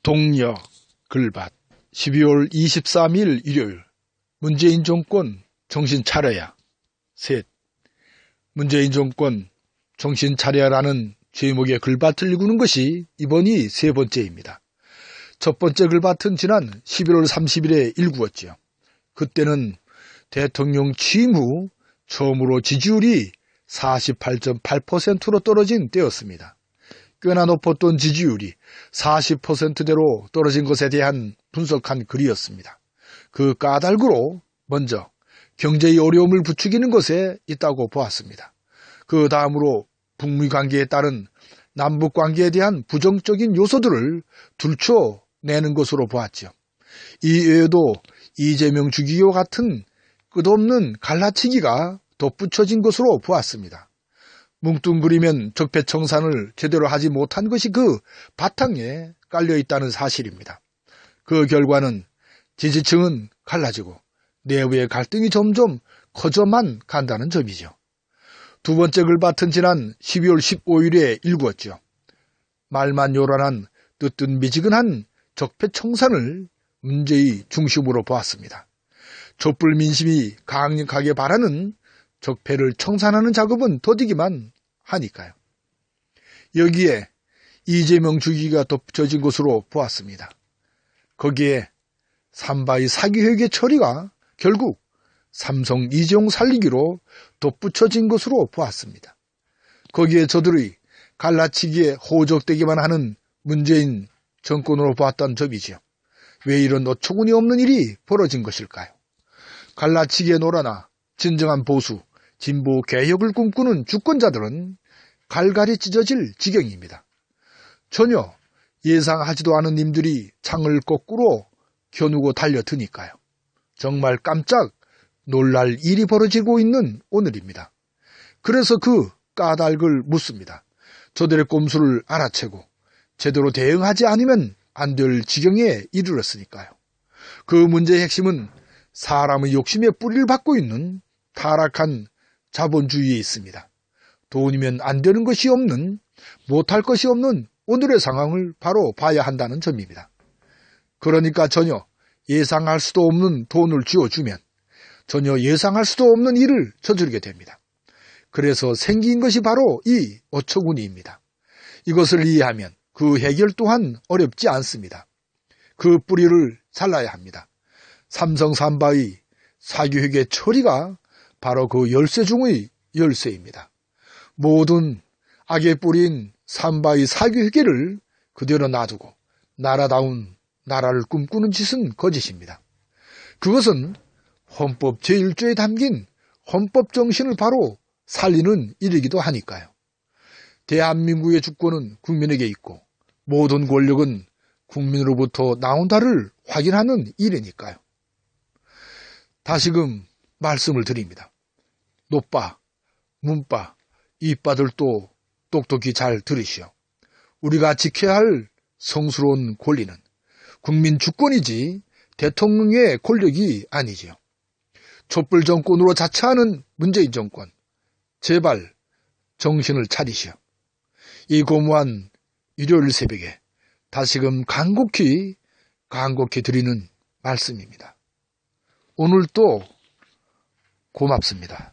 동력 글밭 12월 23일 일요일. 문재인 정권 정신 차려야. 셋. 문재인 정권 정신 차려야라는 제목의 글밭을 읽는 것이 이번이 세 번째입니다. 첫 번째 글밭은 지난 11월 30일에 읽었지요. 그때는 대통령 취임 후 처음으로 지지율이 48.8%로 떨어진 때였습니다. 꽤나 높았던 지지율이 40%대로 떨어진 것에 대한 분석한 글이었습니다. 그 까닭으로 먼저 경제의 어려움을 부추기는 것에 있다고 보았습니다. 그 다음으로 북미 관계에 따른 남북 관계에 대한 부정적인 요소들을 들춰내는 것으로 보았죠. 이 외에도 이재명 주기와 같은 끝없는 갈라치기가 덧붙여진 것으로 보았습니다. 뭉뚱그리면 적폐청산을 제대로 하지 못한 것이 그 바탕에 깔려있다는 사실입니다. 그 결과는 지지층은 갈라지고 내부의 갈등이 점점 커져만 간다는 점이죠. 두 번째 글밭은 지난 12월 15일에 읽었죠. 말만 요란한 뜨뜻미지근한 적폐청산을 문제의 중심으로 보았습니다. 촛불 민심이 강력하게 바라는 적폐를 청산하는 작업은 더디기만 하니까요. 여기에 이재명 주기가 덧붙여진 것으로 보았습니다. 거기에 삼바의 사기회계 처리가 결국 삼성 이재용 살리기로 덧붙여진 것으로 보았습니다. 거기에 저들의 갈라치기에 호적되기만 하는 문재인 정권으로 보았던 점이지요. 왜 이런 어처구니 없는 일이 벌어진 것일까요? 갈라치기에 놀아나 진정한 보수, 진보 개혁을 꿈꾸는 주권자들은 갈갈이 찢어질 지경입니다. 전혀 예상하지도 않은 님들이 창을 거꾸로 겨누고 달려드니까요. 정말 깜짝 놀랄 일이 벌어지고 있는 오늘입니다. 그래서 그 까닭을 묻습니다. 저들의 꼼수를 알아채고 제대로 대응하지 않으면 안 될 지경에 이르렀으니까요. 그 문제의 핵심은 사람의 욕심에 뿌리를 받고 있는 타락한 자본주의에 있습니다. 돈이면 안 되는 것이 없는, 못할 것이 없는 오늘의 상황을 바로 봐야 한다는 점입니다. 그러니까 전혀 예상할 수도 없는 돈을 쥐어주면 전혀 예상할 수도 없는 일을 저지르게 됩니다. 그래서 생긴 것이 바로 이 어처구니입니다. 이것을 이해하면 그 해결 또한 어렵지 않습니다. 그 뿌리를 잘라야 합니다. 삼성 삼바의 사기회계 처리가 바로 그 열쇠 중의 열쇠입니다. 모든 악의 뿌리인 삼바의 사기회계를 그대로 놔두고 나라다운 나라를 꿈꾸는 짓은 거짓입니다. 그것은 헌법 제1조에 담긴 헌법 정신을 바로 살리는 일이기도 하니까요. 대한민국의 주권은 국민에게 있고 모든 권력은 국민으로부터 나온다를 확인하는 일이니까요. 다시금 말씀을 드립니다. 노빠, 문빠, 이빠들도 똑똑히 잘 들으시오. 우리가 지켜야 할 성스러운 권리는 국민 주권이지 대통령의 권력이 아니지요. 촛불 정권으로 자처하는 문재인 정권, 제발 정신을 차리시오. 이 고무한 일요일 새벽에 다시금 간곡히 드리는 말씀입니다. 오늘도 고맙습니다.